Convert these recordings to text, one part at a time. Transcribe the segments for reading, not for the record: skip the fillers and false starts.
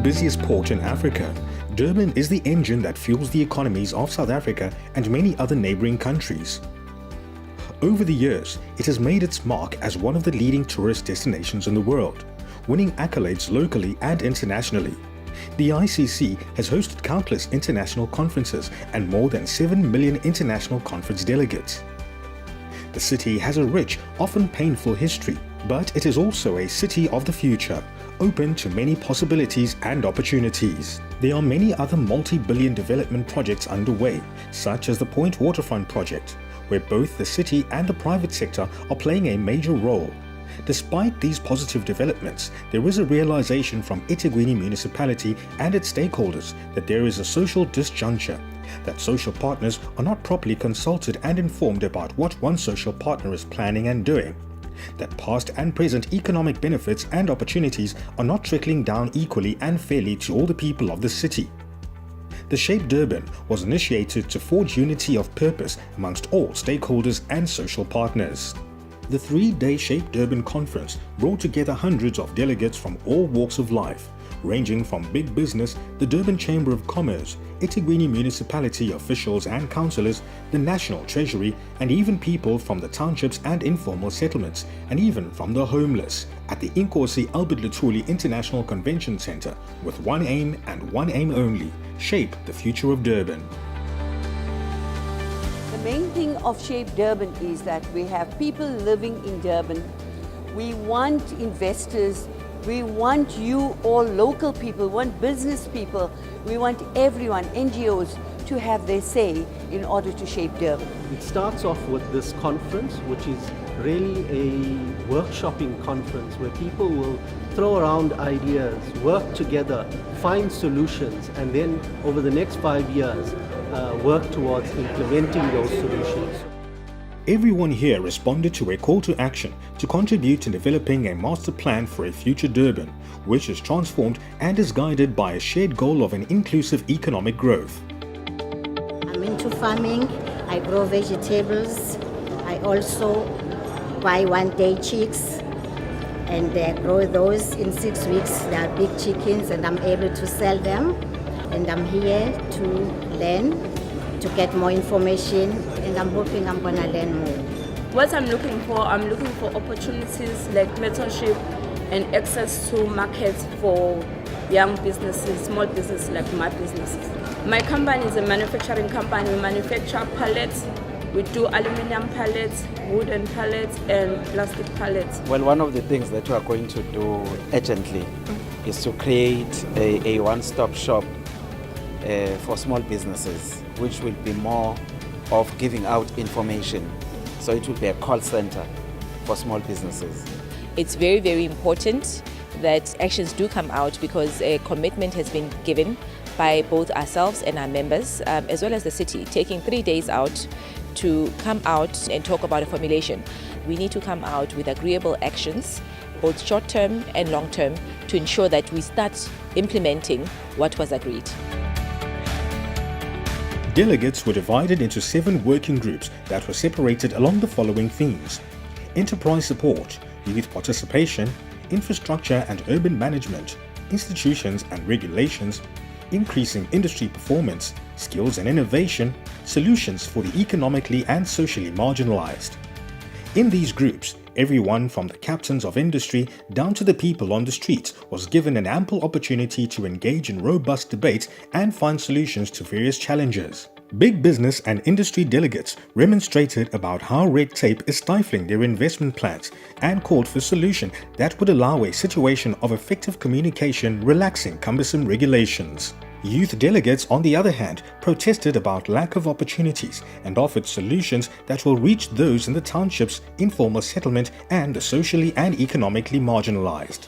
busiest port in Africa, Durban is the engine that fuels the economies of South Africa and many other neighboring countries. Over the years, it has made its mark as one of the leading tourist destinations in the world, winning accolades locally and internationally. The ICC has hosted countless international conferences and more than 7 million international conference delegates. The city has a rich, often painful history, but it is also a city of the future, open to many possibilities and opportunities. There are many other multi-billion development projects underway, such as the Point Waterfront project, where both the city and the private sector are playing a major role. Despite these positive developments, there is a realization from eThekwini municipality and its stakeholders that there is a social disjuncture, that social partners are not properly consulted and informed about what one social partner is planning and doing, that past and present economic benefits and opportunities are not trickling down equally and fairly to all the people of the city. The Shape Durban was initiated to forge unity of purpose amongst all stakeholders and social partners. The 3-day Shape Durban conference brought together hundreds of delegates from all walks of life, ranging from big business, the Durban Chamber of Commerce, eThekwini municipality officials and councillors, the National Treasury, and even people from the townships and informal settlements, and even from the homeless, at the Inkosi Albert Luthuli International Convention Centre, with one aim and one aim only: shape the future of Durban. The main thing of Shape Durban is that we have people living in Durban. We want investors, we want you all local people, we want business people, we want everyone, NGOs, to have their say in order to shape Durban. It starts off with this conference, which is really a workshopping conference where people will throw around ideas, work together, find solutions, and then over the next 5 years, work towards implementing those solutions. Everyone here responded to a call to action to contribute to developing a master plan for a future Durban, which is transformed and is guided by a shared goal of an inclusive economic growth. I'm into farming, I grow vegetables, I also buy one-day chicks and grow those. In 6 weeks they are big chickens and I'm able to sell them. And I'm here to learn, to get more information, and I'm hoping I'm gonna learn more. What I'm looking for opportunities like mentorship and access to markets for young businesses, small businesses like my businesses. My company is a manufacturing company. We manufacture pallets. We do aluminum pallets, wooden pallets, and plastic pallets. Well, one of the things that we are going to do urgently is to create a one-stop shop for small businesses, which will be more of giving out information. So it will be a call center for small businesses. It's very, very important that actions do come out because a commitment has been given by both ourselves and our members, as well as the city, taking 3 days out to come out and talk about a formulation. We need to come out with agreeable actions, both short-term and long-term, to ensure that we start implementing what was agreed. Delegates were divided into 7 working groups that were separated along the following themes: enterprise support, youth participation, infrastructure and urban management, institutions and regulations, increasing industry performance, skills and innovation, solutions for the economically and socially marginalized. In these groups, everyone from the captains of industry down to the people on the streets was given an ample opportunity to engage in robust debate and find solutions to various challenges. Big business and industry delegates remonstrated about how red tape is stifling their investment plans and called for a solution that would allow a situation of effective communication, relaxing cumbersome regulations. Youth delegates, on the other hand, protested about lack of opportunities and offered solutions that will reach those in the townships, informal settlement, and the socially and economically marginalized.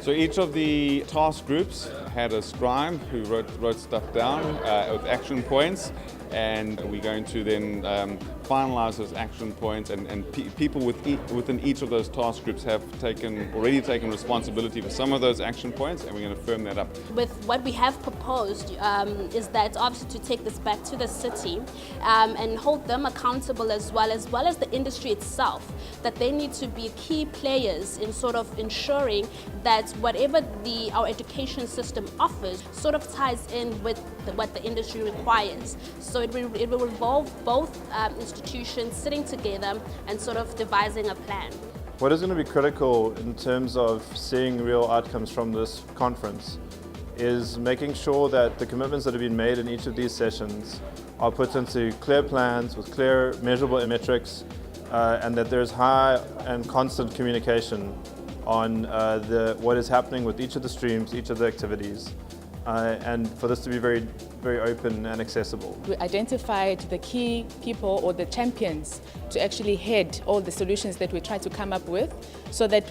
So each of the task groups had a scribe who wrote stuff down with action points, and we're going to then finalize those action points, and people within each of those task groups have already taken responsibility for some of those action points, and we're going to firm that up. With what we have proposed is that obviously to take this back to the city and hold them accountable as well as the industry itself, that they need to be key players in sort of ensuring that whatever our education system system offers sort of ties in with what the industry requires. So it will involve both institutions sitting together and sort of devising a plan. What is going to be critical in terms of seeing real outcomes from this conference is making sure that the commitments that have been made in each of these sessions are put into clear plans with clear measurable metrics, and that there's high and constant communication on what is happening with each of the streams, each of the activities, and for this to be very, very open and accessible. We identified the key people or the champions to actually head all the solutions that we try to come up with, so that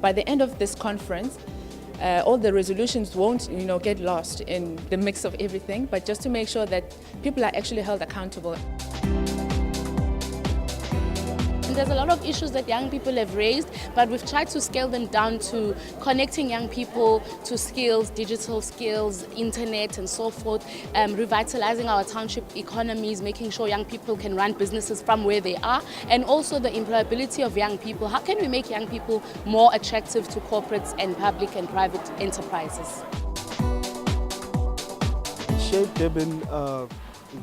by the end of this conference, all the resolutions won't, get lost in the mix of everything, but just to make sure that people are actually held accountable. There's a lot of issues that young people have raised, but we've tried to scale them down to connecting young people to skills, digital skills, internet and so forth, revitalizing our township economies, making sure young people can run businesses from where they are, and also the employability of young people. How can we make young people more attractive to corporates and public and private enterprises? Shape Durban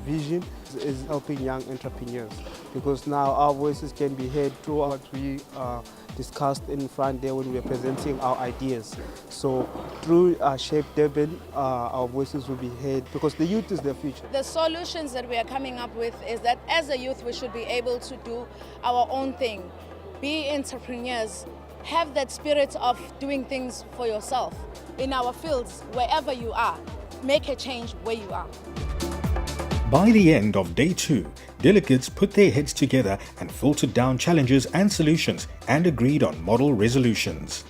vision is helping young entrepreneurs, because now our voices can be heard through what we discussed in front there when we were presenting our ideas. So through Shape Durban, our voices will be heard, because the youth is the future. The solutions that we are coming up with is that as a youth we should be able to do our own thing, be entrepreneurs, have that spirit of doing things for yourself in our fields, wherever you are. Make a change where you are. By the end of day 2, delegates put their heads together and filtered down challenges and solutions and agreed on model resolutions.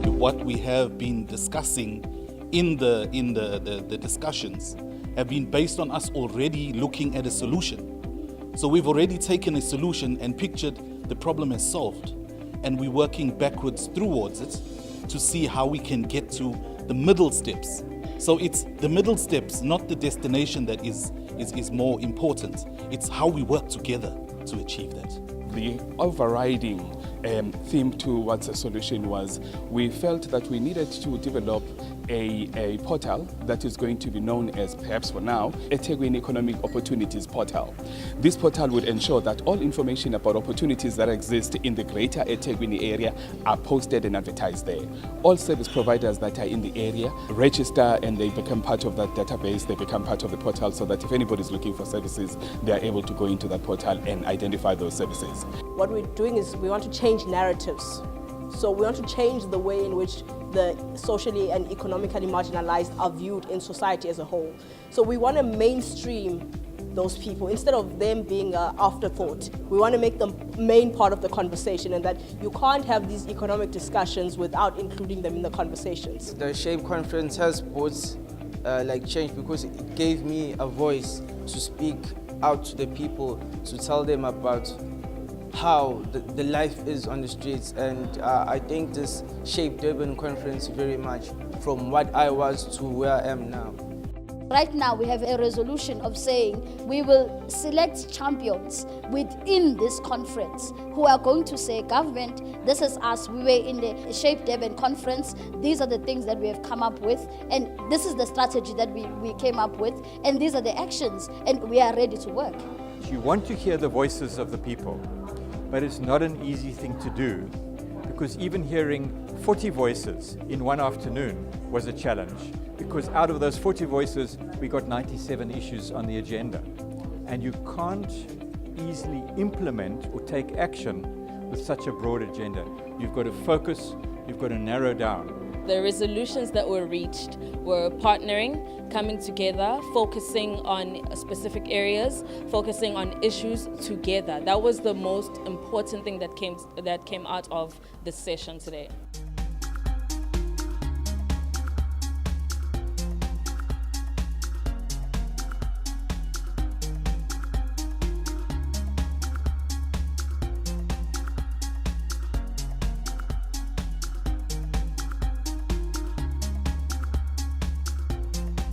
What we have been discussing in the discussions have been based on us already looking at a solution. So we've already taken a solution and pictured the problem as solved, and we're working backwards towards it to see how we can get to the middle steps. So it's the middle steps, not the destination, that is more important. It's how we work together to achieve that. The overriding theme towards a solution was we felt that we needed to develop a portal that is going to be known as, perhaps for now, eThekwini Economic Opportunities Portal. This portal would ensure that all information about opportunities that exist in the greater eThekwini area are posted and advertised there. All service providers that are in the area register and they become part of that database, they become part of the portal, so that if anybody is looking for services, they are able to go into that portal and identify those services. What we're doing is we want to change narratives. So we want to change the way in which the socially and economically marginalized are viewed in society as a whole. So we want to mainstream those people instead of them being an afterthought. We want to make them main part of the conversation, and that you can't have these economic discussions without including them in the conversations. The Shape conference has brought change, because it gave me a voice to speak out to the people, to tell them about how the life is on the streets. And I think this shaped Durban conference very much from what I was to where I am now. Right now we have a resolution of saying we will select champions within this conference who are going to say, government, this is us, we were in the Shape Durban conference, these are the things that we have come up with, and this is the strategy that we came up with, and these are the actions, and we are ready to work. You want to hear the voices of the people, but it's not an easy thing to do, because even hearing 40 voices in one afternoon was a challenge, because out of those 40 voices, we got 97 issues on the agenda. And you can't easily implement or take action with such a broad agenda. You've got to focus, you've got to narrow down. The resolutions that were reached were partnering, coming together, focusing on specific areas, focusing on issues together. That was the most important thing that came out of this session today.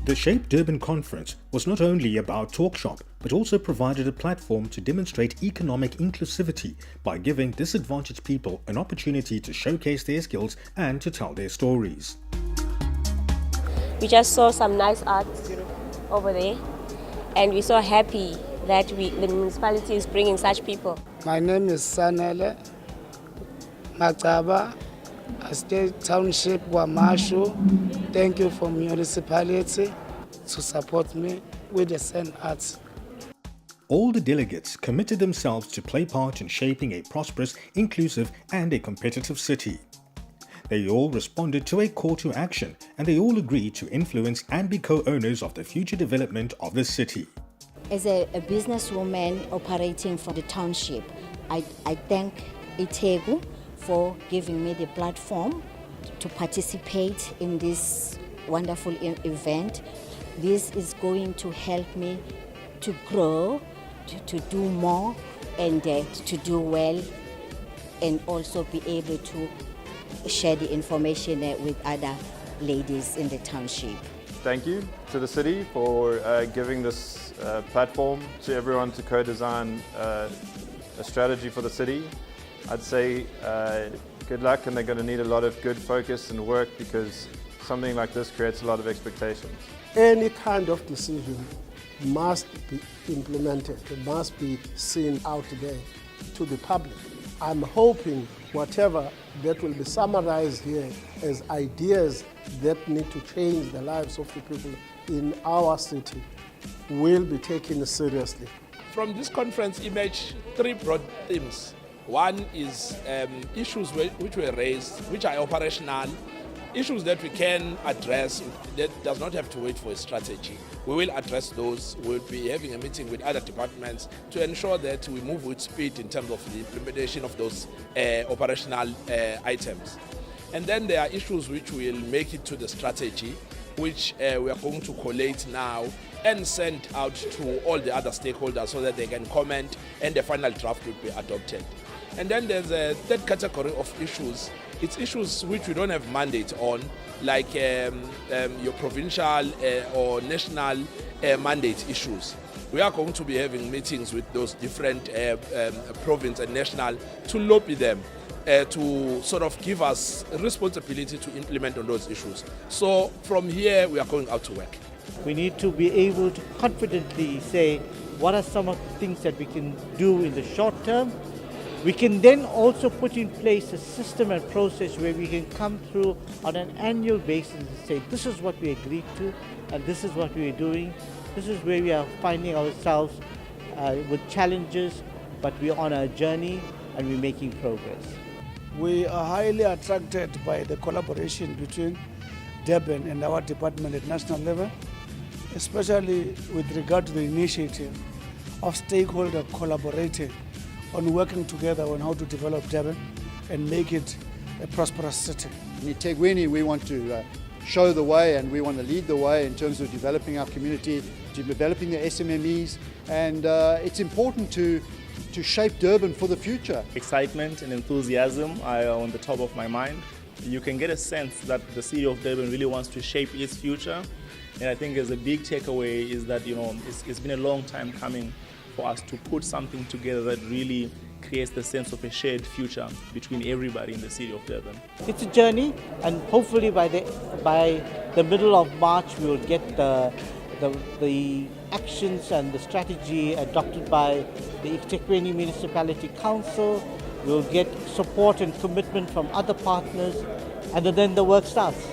The Shape Durban conference was not only about talk shop, but also provided a platform to demonstrate economic inclusivity by giving disadvantaged people an opportunity to showcase their skills and to tell their stories. We just saw some nice art over there, and we're so happy that the municipality is bringing such people. My name is Sanele Mataba, State Township Wamashu. Thank you for municipality to support me with the sand arts. All the delegates committed themselves to play part in shaping a prosperous, inclusive and a competitive city. They all responded to a call to action, and they all agreed to influence and be co-owners of the future development of the city. As a businesswoman operating from the township, I thank Itegu for giving me the platform to participate in this wonderful event. This is going to help me to grow, to do more, and to do well, and also be able to share the information with other ladies in the township. Thank you to the city for giving this platform to everyone to co-design a strategy for the city. I'd say good luck, and they're going to need a lot of good focus and work, because something like this creates a lot of expectations. Any kind of decision must be implemented, it must be seen out there to the public. I'm hoping whatever that will be summarized here as ideas that need to change the lives of the people in our city will be taken seriously. From this conference emerged three broad themes. One is issues which were raised, which are operational, issues that we can address that does not have to wait for a strategy. We will address those. We'll be having a meeting with other departments to ensure that we move with speed in terms of the implementation of those operational items. And then there are issues which will make it to the strategy, which we are going to collate now and send out to all the other stakeholders so that they can comment and the final draft will be adopted. And then there's a third category of issues. It's issues which we don't have mandate on, like your provincial or national mandate issues. We are going to be having meetings with those different province and national to lobby them to sort of give us responsibility to implement on those issues. So from here, we are going out to work. We need to be able to confidently say what are some of the things that we can do in the short term. We can then also put in place a system and process where we can come through on an annual basis and say, this is what we agreed to, and this is what we are doing. This is where we are finding ourselves with challenges, but we are on a journey and we're making progress. We are highly attracted by the collaboration between Durban and our department at national level, especially with regard to the initiative of stakeholder collaborating on working together on how to develop Durban and make it a prosperous city. In eThekwini, we want to show the way, and we want to lead the way in terms of developing our community, developing the SMMEs, and it's important to shape Durban for the future. Excitement and enthusiasm are on the top of my mind. You can get a sense that the city of Durban really wants to shape its future, and I think as a big takeaway is that it's been a long time coming for us to put something together that really creates the sense of a shared future between everybody in the city of Durban. It's a journey, and hopefully by the middle of March we will get the actions and the strategy adopted by the eThekwini Municipality Council. We'll get support and commitment from other partners, and then the work starts.